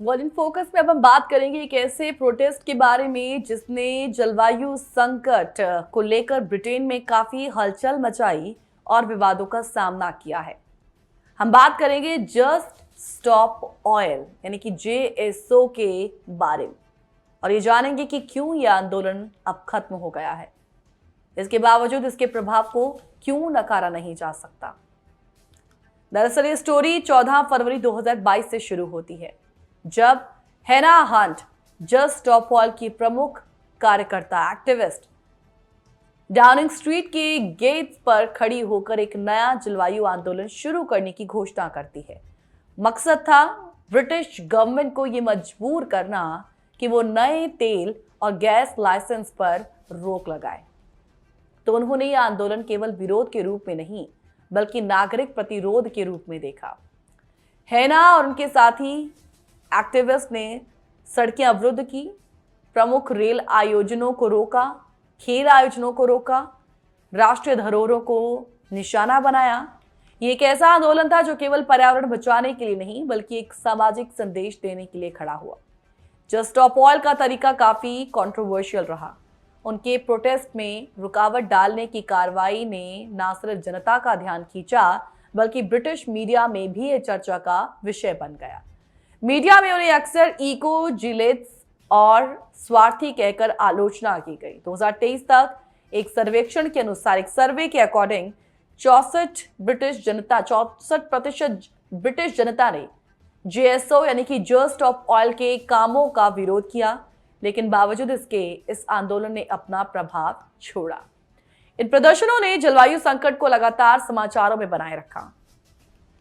World in focus में अब हम बात करेंगे एक ऐसे प्रोटेस्ट के बारे में जिसने जलवायु संकट को लेकर ब्रिटेन में काफी हलचल मचाई और विवादों का सामना किया है। हम बात करेंगे जस्ट स्टॉप ऑयल यानी कि JSO के बारे में और ये जानेंगे कि क्यों यह आंदोलन अब खत्म हो गया है। इसके बावजूद इसके प्रभाव को क्यों नकारा नहीं जा सकता। दरअसल ये स्टोरी 14 फरवरी 2022 से शुरू होती है, जब हैना हंट जस्ट स्टॉप ऑयल की प्रमुख कार्यकर्ता एक्टिविस्ट डाउनिंग स्ट्रीट के गेट्स पर खड़ी होकर एक नया जलवायु आंदोलन शुरू करने की घोषणा करती है। मकसद था ब्रिटिश गवर्नमेंट को यह मजबूर करना कि वो नए तेल और गैस लाइसेंस पर रोक लगाए। तो उन्होंने यह आंदोलन केवल विरोध के रूप में नहीं बल्कि नागरिक प्रतिरोध के रूप में देखा। हैना और उनके साथी एक्टिविस्ट ने सड़कें अवरुद्ध की, प्रमुख रेल आयोजनों को रोका, खेल आयोजनों को रोका, राष्ट्रीय धरोहरों को निशाना बनाया। ये एक ऐसा आंदोलन था जो केवल पर्यावरण बचाने के लिए नहीं बल्कि एक सामाजिक संदेश देने के लिए खड़ा हुआ। जस्ट स्टॉप ऑयल का तरीका काफी कंट्रोवर्शियल रहा। उनके प्रोटेस्ट में रुकावट डालने की कार्रवाई ने न सिर्फ जनता का ध्यान खींचा बल्कि ब्रिटिश मीडिया में भी यह चर्चा का विषय बन गया। मीडिया में उन्हें अक्सर इको जिलेट्स और स्वार्थी कहकर आलोचना की गई। 2023 तक एक सर्वेक्षण के अनुसार, एक सर्वे के अकॉर्डिंग 64% ब्रिटिश जनता ने JSO यानी कि जस्ट स्टॉप ऑयल के कामों का विरोध किया, लेकिन बावजूद इसके इस आंदोलन ने अपना प्रभाव छोड़ा। इन प्रदर्शनों ने जलवायु संकट को लगातार समाचारों में बनाए रखा,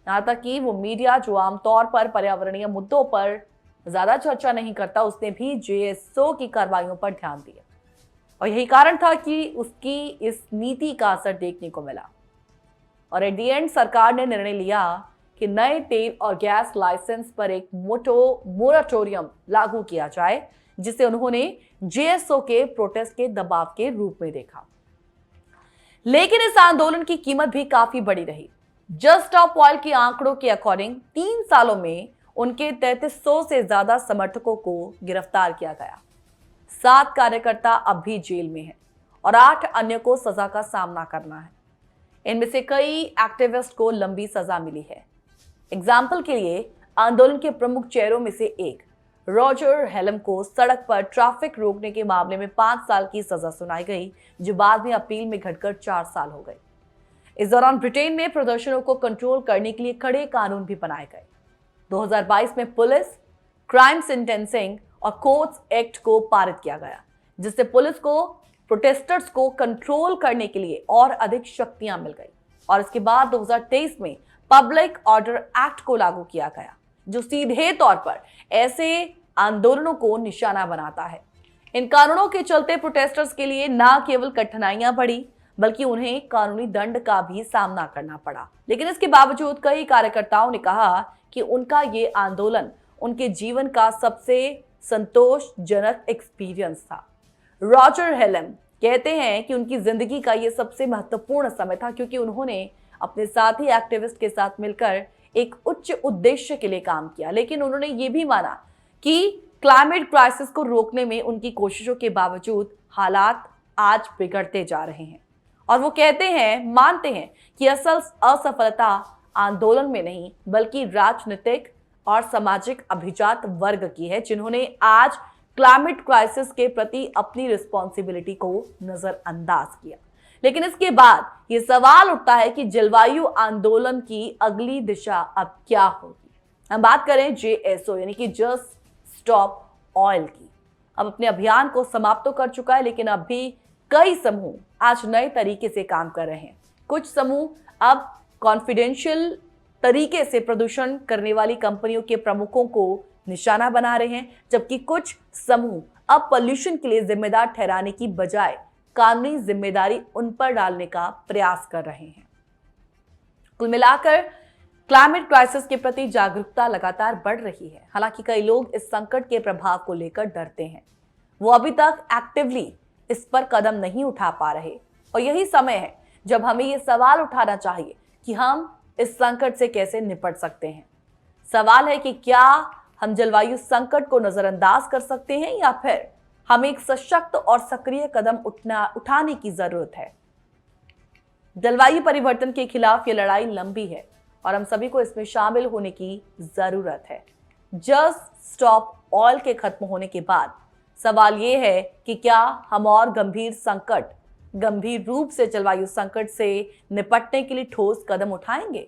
यहां तक कि वो मीडिया जो आमतौर पर पर्यावरणीय मुद्दों पर ज्यादा चर्चा नहीं करता, उसने भी JSO की कार्रवाइयों पर ध्यान दिया और यही कारण था कि उसकी इस नीति का असर देखने को मिला। और एट द एंड सरकार ने निर्णय लिया कि नए तेल और गैस लाइसेंस पर एक मोराटोरियम लागू किया जाए, जिसे उन्होंने JSO के प्रोटेस्ट के दबाव के रूप में देखा। लेकिन इस आंदोलन की कीमत भी काफी बड़ी रही। जस्ट स्टॉप ऑयल के आंकड़ों के अकॉर्डिंग 3 सालों में उनके 3300 से ज्यादा समर्थकों को गिरफ्तार किया गया। 7 कार्यकर्ता अब भी जेल में हैं और 8 अन्य को सजा का सामना करना है। इनमें से कई एक्टिविस्ट को लंबी सजा मिली है। एग्जाम्पल के लिए आंदोलन के प्रमुख चेहरों में से एक रॉजर हेलम को सड़क पर ट्रैफिक रोकने के मामले में 5 साल की सजा सुनाई गई, जो बाद में अपील में घटकर 4 साल हो गई। इस दौरान ब्रिटेन में प्रदर्शनों को कंट्रोल करने के लिए कड़े कानून भी बनाए गए। 2022 में पुलिस क्राइम सेंटेंसिंग और कोर्ट्स एक्ट को पारित किया गया, जिससे पुलिस को प्रोटेस्टर्स को कंट्रोल करने के लिए और अधिक शक्तियां मिल गई। और इसके बाद 2023 में पब्लिक ऑर्डर एक्ट को लागू किया गया, जो सीधे तौर पर ऐसे आंदोलनों को निशाना बनाता है। इन कानूनों के चलते प्रोटेस्टर्स के लिए न केवल कठिनाइयां बढ़ी बल्कि उन्हें कानूनी दंड का भी सामना करना पड़ा। लेकिन इसके बावजूद कई कार्यकर्ताओं ने कहा कि उनका ये आंदोलन उनके जीवन का सबसे संतोषजनक एक्सपीरियंस था। रॉजर हेलम कहते हैं कि उनकी जिंदगी का ये सबसे महत्वपूर्ण समय था, क्योंकि उन्होंने अपने साथी एक्टिविस्ट के साथ मिलकर एक उच्च उद्देश्य के लिए काम किया। लेकिन उन्होंने ये भी माना कि क्लाइमेट क्राइसिस को रोकने में उनकी कोशिशों के बावजूद हालात आज बिगड़ते जा रहे हैं। और वो मानते हैं कि असल असफलता आंदोलन में नहीं बल्कि राजनीतिक और सामाजिक अभिजात वर्ग की है, जिन्होंने आज क्लाइमेट क्राइसिस के प्रति अपनी रिस्पॉन्सिबिलिटी को नजरअंदाज किया। लेकिन इसके बाद ये सवाल उठता है कि जलवायु आंदोलन की अगली दिशा अब क्या होगी। हम बात करें JSO यानी कि जस्ट स्टॉप ऑयल की। अब अपने अभियान को समाप्त तो कर चुका है, लेकिन अब भी कई समूह आज नए तरीके से काम कर रहे हैं। कुछ समूह अब कॉन्फिडेंशियल तरीके से प्रदूषण करने वाली कंपनियों के प्रमुखों को निशाना बना रहे हैं, जबकि कुछ समूह अब पॉल्यूशन के लिए जिम्मेदार ठहराने की बजाय कानूनी जिम्मेदारी उन पर डालने का प्रयास कर रहे हैं। कुल मिलाकर क्लाइमेट क्राइसिस के प्रति जागरूकता लगातार बढ़ रही है। हालांकि कई लोग इस संकट के प्रभाव को लेकर डरते हैं। वो अभी तक एक्टिवली इस पर कदम नहीं उठा पा रहे और यही समय है जब हमें ये सवाल उठाना चाहिए कि हम इस संकट से कैसे निपट सकते हैं। सवाल है कि क्या हम जलवायु संकट को नजरअंदाज कर सकते हैं या फिर हमें एक सशक्त और सक्रिय कदम उठाने की जरूरत है। जलवायु परिवर्तन के खिलाफ ये लड़ाई लंबी है और हम सभी को इसमें शामिल होने की जरूरत है। जस्ट स्टॉप ऑयल के खत्म होने के बाद सवाल ये है कि क्या हम और गंभीर रूप से जलवायु संकट से निपटने के लिए ठोस कदम उठाएंगे?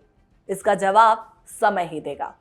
इसका जवाब समय ही देगा।